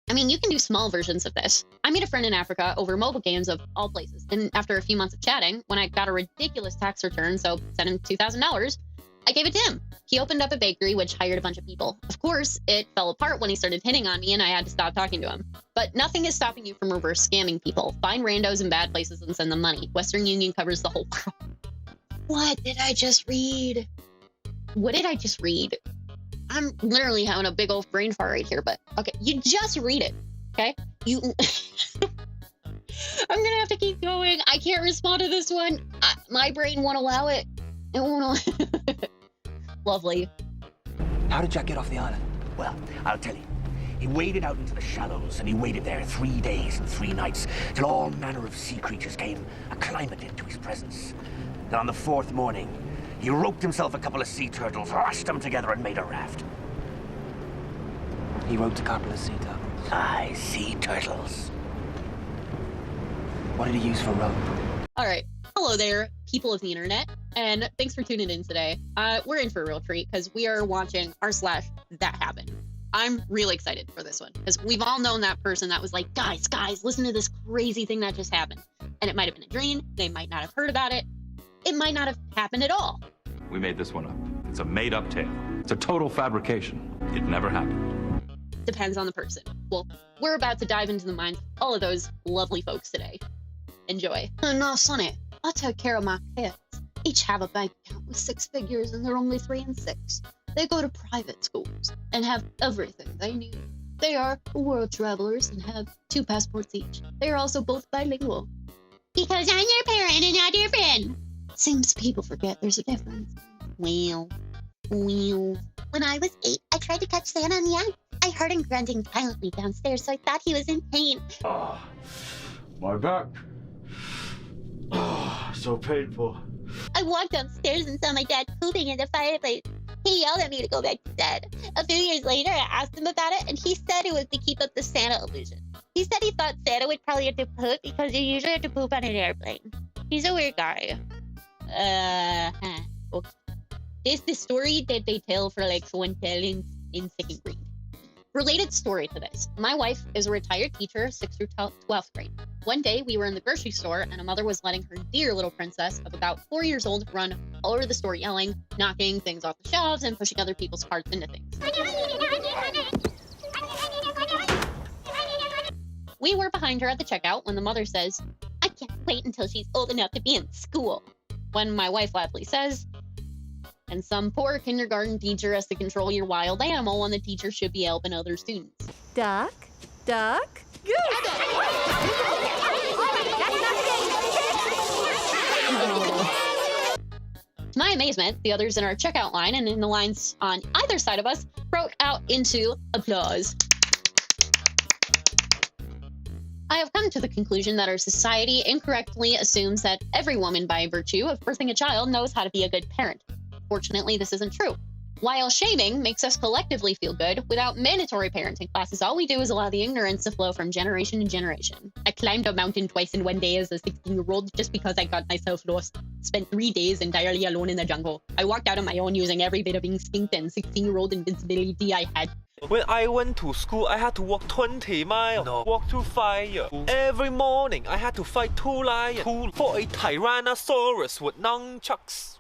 I mean, you can do small versions of this. I made a friend in Africa over mobile games of all places. And after a few months of chatting, when I got a ridiculous tax return, so sent him $2,000, I gave it to him. He opened up a bakery, which hired a bunch of people. Of course, it fell apart when he started hitting on me and I had to stop talking to him. But nothing is stopping you from reverse scamming people. Find randos in bad places and send them money. Western Union covers the whole world. What did I just read? What did I just read? I'm literally having a big old brain fart right here, but okay, you just read it, okay? I'm gonna have to keep going. I can't respond to this one. My brain won't allow it. It won't allow it. Lovely. How did Jack get off the island? Well, I'll tell you. He waded out into the shallows, and he waited there 3 days and 3 nights, till all manner of sea creatures came acclimated to his presence. Then on the 4th morning, he roped himself a couple of sea turtles, lashed them together, and made a raft. He roped a couple of sea turtles. Aye, sea turtles. What did he use for rope? All right. Hello there, people of the internet, and thanks for tuning in today. We're in for a real treat because we are watching /That Happened. I'm really excited for this one because we've all known that person that was like, guys, listen to this crazy thing that just happened. And it might have been a dream. They might not have heard about it. It might not have happened at all. We made this one up. It's a made-up tale. It's a total fabrication. It never happened. Depends on the person. Well, we're about to dive into the minds of all of those lovely folks today. Enjoy. No, Sonny, I take care of my kids. Each have a bank account with 6 figures and they're only 3 and 6. They go to private schools and have everything they need. They are world travelers and have 2 passports each. They are also both bilingual. Because I'm your parent and not your friend. Seems people forget there's a difference. Well. When I was 8, I tried to catch Santa in the act. I heard him grunting violently downstairs, so I thought he was in pain. My back. So painful. I walked downstairs and saw my dad pooping in the fireplace. He yelled at me to go back to bed. A few years later, I asked him about it, and he said it was to keep up the Santa illusion. He said he thought Santa would probably have to poop because you usually have to poop on an airplane. He's a weird guy. Okay. This is the story that they tell for like show and tell in 2nd grade. Related story to this. My wife is a retired teacher, 6th through 12th grade. One day we were in the grocery store and a mother was letting her dear little princess of about 4 years old run all over the store yelling, knocking things off the shelves and pushing other people's carts into things. We were behind her at the checkout when the mother says, I can't wait until she's old enough to be in school. When my wife loudly says, and some poor kindergarten teacher has to control your wild animal when the teacher should be helping other students. Duck, goose. To my amazement, the others in our checkout line and in the lines on either side of us broke out into applause. I have come to the conclusion that our society incorrectly assumes that every woman, by virtue of birthing a child, knows how to be a good parent. Fortunately, this isn't true. While shaming makes us collectively feel good, without mandatory parenting classes, all we do is allow the ignorance to flow from generation to generation. I climbed a mountain twice in 1 day as a 16-year-old just because I got myself lost. Spent 3 days entirely alone in the jungle. I walked out on my own using every bit of instinct and 16-year-old invincibility I had. When I went to school, I had to walk 20 miles, walk through fire. Every morning, I had to fight 2 lions, for a Tyrannosaurus with nunchucks.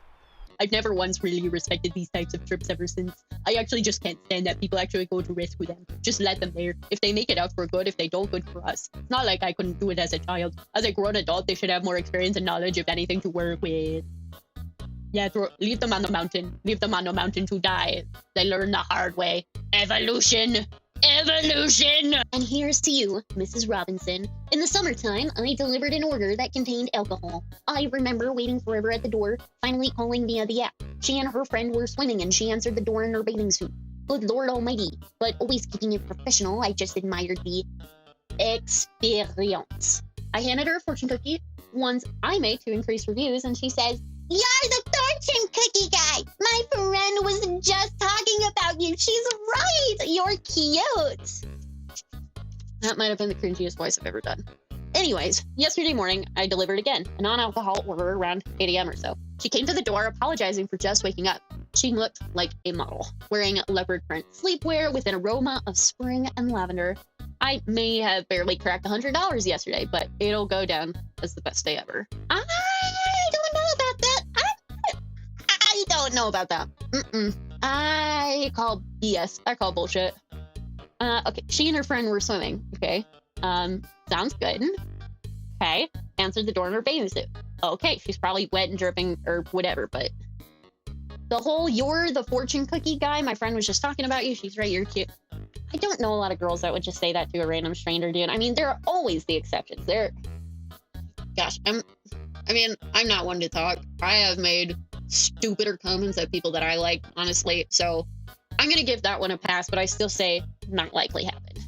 I've never once really respected these types of trips ever since. I actually just can't stand that people actually go to rescue them. Just let them there. If they make it out for good, if they don't, good for us. It's not like I couldn't do it as a child. As a grown adult, they should have more experience and knowledge, if anything, to work with. Yeah, leave them on the mountain. Leave them on the mountain to die. They learn the hard way. Evolution! And here's to you, Mrs. Robinson. In the summertime, I delivered an order that contained alcohol. I remember waiting forever at the door, finally calling via the app. She and her friend were swimming and she answered the door in her bathing suit. Good Lord Almighty. But always keeping it professional, I just admired the experience. I handed her a fortune cookie, ones I made to increase reviews, and she says, You're the fortune cookie guy. My friend was just talking about you. She's right. You're cute. That might have been the cringiest voice I've ever done. Anyways, yesterday morning, I delivered again, a non-alcohol order around 8 a.m. or so. She came to the door apologizing for just waking up. She looked like a model, wearing leopard print sleepwear with an aroma of spring and lavender. I may have barely cracked $100 yesterday, but it'll go down as the best day ever. I don't know about that. I don't know about that. I call BS. I call bullshit. Okay, she and her friend were swimming. Okay. Sounds good. Okay. Answered the door in her bathing suit. Okay, she's probably wet and dripping or whatever, but the whole "you're the fortune cookie guy," my friend was just talking about you. She's right, you're cute. I don't know a lot of girls that would just say that to a random stranger, dude. I mean, there are always the exceptions. Gosh, I'm not one to talk. I have made stupider comments at people that I like, honestly. So I'm gonna give that one a pass, but I still say not likely happened.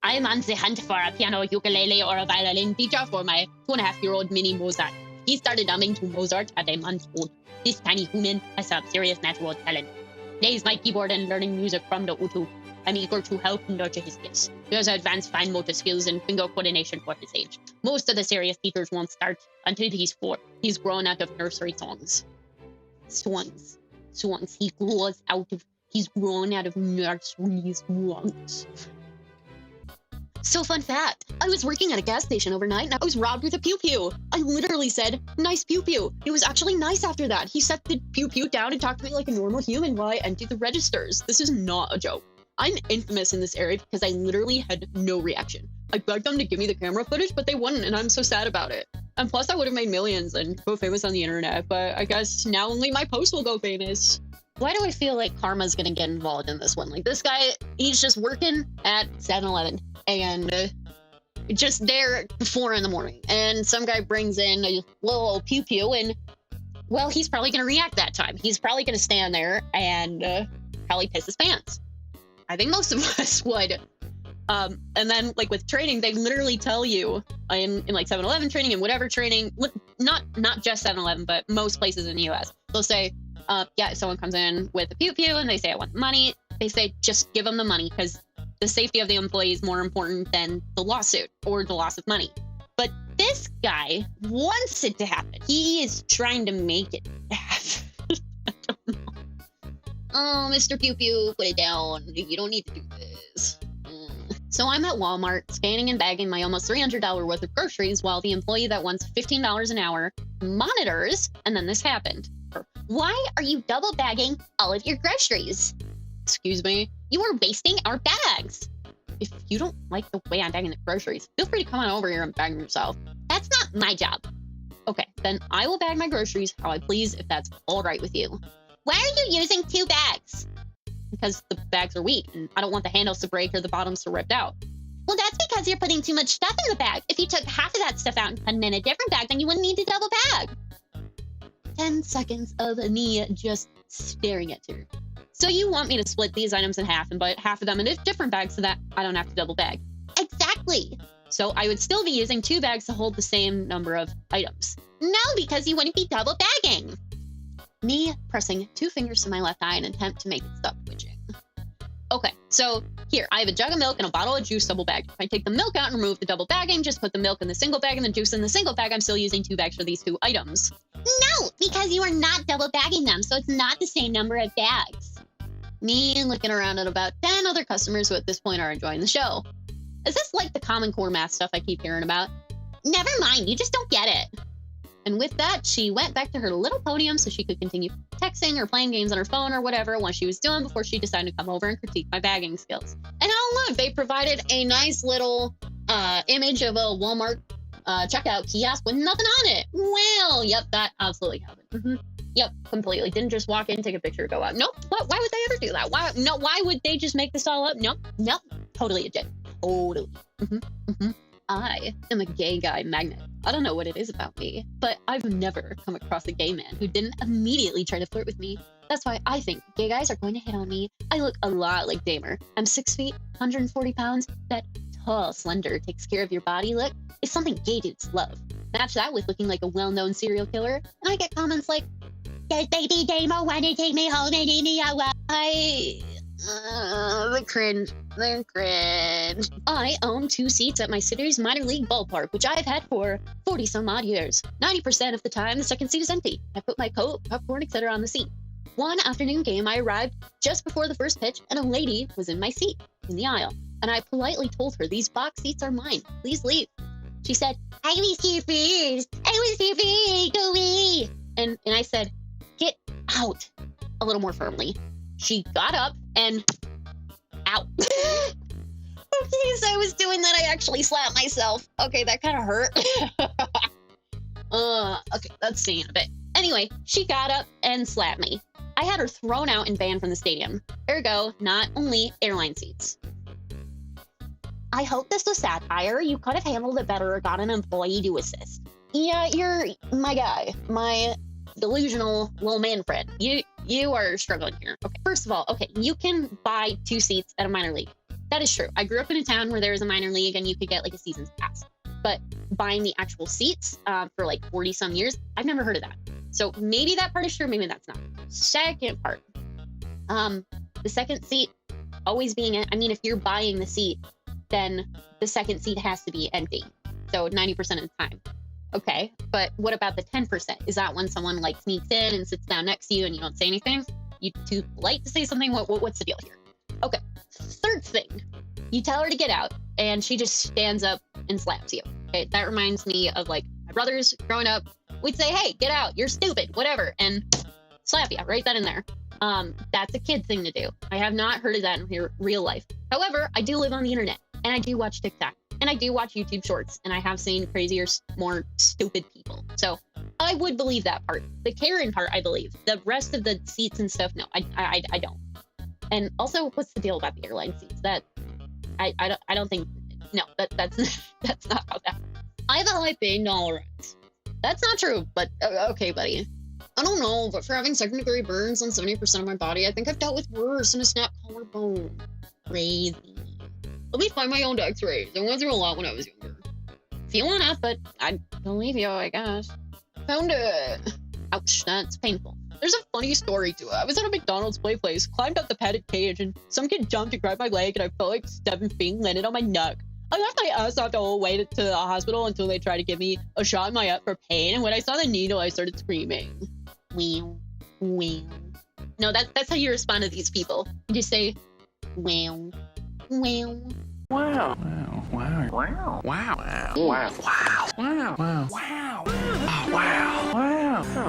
I am on the hunt for a piano, ukulele, or a violin teacher for my 2.5-year-old mini Mozart. He started humming to Mozart at a month old. This tiny human has some serious natural talent. Plays my keyboard and learning music from the YouTube. I'm eager to help and nurture his gifts. He has advanced fine motor skills and finger coordination for his age. Most of the serious teachers won't start until he's 4. He's grown out of nursery songs. Songs. He's grown out of nursery songs. So fun fact, I was working at a gas station overnight and I was robbed with a pew-pew. I literally said, "Nice pew-pew." It was actually nice after that. He set the pew-pew down and talked to me like a normal human while I emptied the registers. This is not a joke. I'm infamous in this area because I literally had no reaction. I begged them to give me the camera footage, but they wouldn't, and I'm so sad about it. And plus, I would have made millions and go famous on the internet, but I guess now only my post will go famous. Why do I feel like karma's gonna get involved in this one? Like, this guy, he's just working at 7-Eleven and just there at 4 in the morning. And some guy brings in a little pew-pew and, well, he's probably gonna react that time. He's probably gonna stand there and probably piss his pants. I think most of us would. And then, like, with training, they literally tell you in like 7-Eleven training and whatever training, not just 7-Eleven, but most places in the US, they'll say, yeah, if someone comes in with a pew-pew and they say, "I want money," they say, just give them the money because the safety of the employee is more important than the lawsuit or the loss of money. But this guy wants it to happen. He is trying to make it happen. I don't know. Oh, Mr. Pew-Pew, put it down. You don't need to do this. So I'm at Walmart scanning and bagging my almost $300 worth of groceries while the employee that wants $15 an hour monitors, and then this happened. "Why are you double bagging all of your groceries?" Excuse me? "You are wasting our bags." If you don't like the way I'm bagging the groceries, feel free to come on over here and bag them yourself. That's not my job. Okay, then I will bag my groceries how I please if that's all right with you. Why are you using 2 bags? Because the bags are weak and I don't want the handles to break or the bottoms to rip out. Well, that's because you're putting too much stuff in the bag. If you took half of that stuff out and put it in a different bag, then you wouldn't need to double bag. 10 seconds of me just staring at her. "So you want me to split these items in half and put half of them in different bags so that I don't have to double bag?" Exactly. So I would still be using 2 bags to hold the same number of items. No, because you wouldn't be double bagging. Me pressing 2 fingers to my left eye in an attempt to make it stop twitching. Okay, so here, I have a jug of milk and a bottle of juice double bagged. If I take the milk out and remove the double bagging, just put the milk in the single bag and the juice in the single bag, I'm still using 2 bags for these 2 items. No, because you are not double bagging them, so it's not the same number of bags. Me looking around at about 10 other customers who at this point are enjoying the show. Is this like the Common Core math stuff I keep hearing about? Never mind, you just don't get it. And with that, she went back to her little podium so she could continue texting or playing games on her phone or whatever what she was doing before she decided to come over and critique my bagging skills. And oh look, they provided a nice little image of a Walmart checkout kiosk with nothing on it. Well, yep, that absolutely happened. Yep, completely. Didn't just walk in, take a picture, go out. Nope. Why would they ever do that? Why would they just make this all up? Nope. Totally legit. Totally. I am a gay guy magnet. I don't know what it is about me, but I've never come across a gay man who didn't immediately try to flirt with me. That's why I think gay guys are going to hit on me. I look a lot like Damer. I'm 6 feet, 140 pounds. That tall, slender, takes care of your body look is something gay dudes love. Match that with looking like a well-known serial killer, and I get comments like, "Does baby Damer want to take me home and eat me out?" The cringe. I own 2 seats at my city's minor league ballpark, which I've had for 40 some odd years. 90% of the time, the second seat is empty. I put my coat, popcorn, etc. on the seat. One afternoon game, I arrived just before the first pitch, and a lady was in my seat, in the aisle. And I politely told her, these box seats are mine. Please leave. She said, I was here first. I was here first. Go away. And I said, get out, a little more firmly. She got up and out. Okay, so I was doing that. I actually slapped myself. Okay, that kind of hurt. Okay, that's staying a bit. Anyway, she got up and slapped me. I had her thrown out and banned from the stadium. Ergo, not only airline seats. I hope this was satire. You could have handled it better or got an employee to assist. Yeah, you're my guy, my delusional little man friend. You are struggling here. Okay, first of all, okay, you can buy 2 seats at a minor league. That is true. I grew up in a town where there was a minor league and you could get like a season's pass. But buying the actual seats for like 40 some years, I've never heard of that. So maybe that part is true, maybe that's not. Second part, the second seat always being, I mean, if you're buying the seat, then the second seat has to be empty. So 90% of the time. Okay, but what about the 10%? Is that when someone like sneaks in and sits down next to you and you don't say anything? You too polite to say something? What's the deal here? Okay, third thing, you tell her to get out and she just stands up and slaps you. Okay, that reminds me of like my brothers growing up. We'd say, hey, get out, you're stupid, whatever, and slap you, right that in there. That's a kid thing to do. I have not heard of that in real life. However, I do live on the internet and I do watch TikTok and I do watch YouTube shorts and I have seen crazier, more stupid people. So I would believe that part. The Karen part, I believe. The rest of the seats and stuff, no, I don't. And also, what's the deal about the airline seats? That I don't think, no, that's that's not how that. I thought I paid $. That's not true, but okay, buddy. I don't know, but for having second-degree burns on 70% of my body, I think I've dealt with worse than a snapped collarbone. Crazy. Let me find my own x-rays. I went through a lot when I was younger. Feeling up, but I believe you, I guess. Found it. Ouch, that's painful. There's a funny story to it. I was at a McDonald's play place, climbed up the padded cage, and some kid jumped to grab my leg, and I felt like Stephen Fing landed on my neck. I left my ass out the whole way to the hospital until they tried to give me a shot in my up for pain, and when I saw the needle, I started screaming. Wow, wow. No, that's how you respond to these people. You just say, wow, wow. Wow. Wow. Wow. Wow. Wow. Wow. Wow. Wow. Wow. Wow. Oh,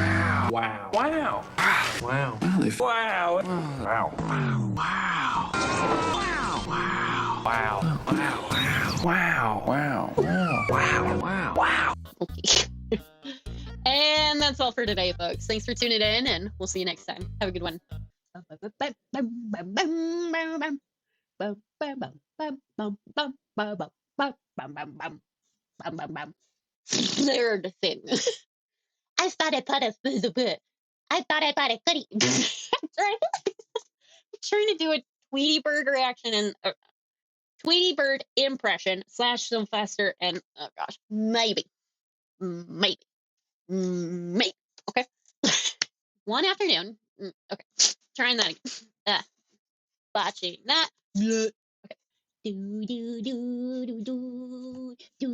wow. Wow. Oh, wow. Wow. Wow. Wow. Wow. Wow. Wow. Wow. Wow. Wow. Wow. Wow. Wow. Wow. Wow. Wow. Okay. And that's all for today, folks. Thanks for tuning in, and we'll see you next time. Have a good one. Third thing. I thought I bought a goodie. I'm trying to do a Tweety Bird reaction and Tweety Bird impression / Sylvester, and oh gosh, maybe. Okay. One afternoon. Okay. Trying that again. Watching that. Okay. Do do do do do do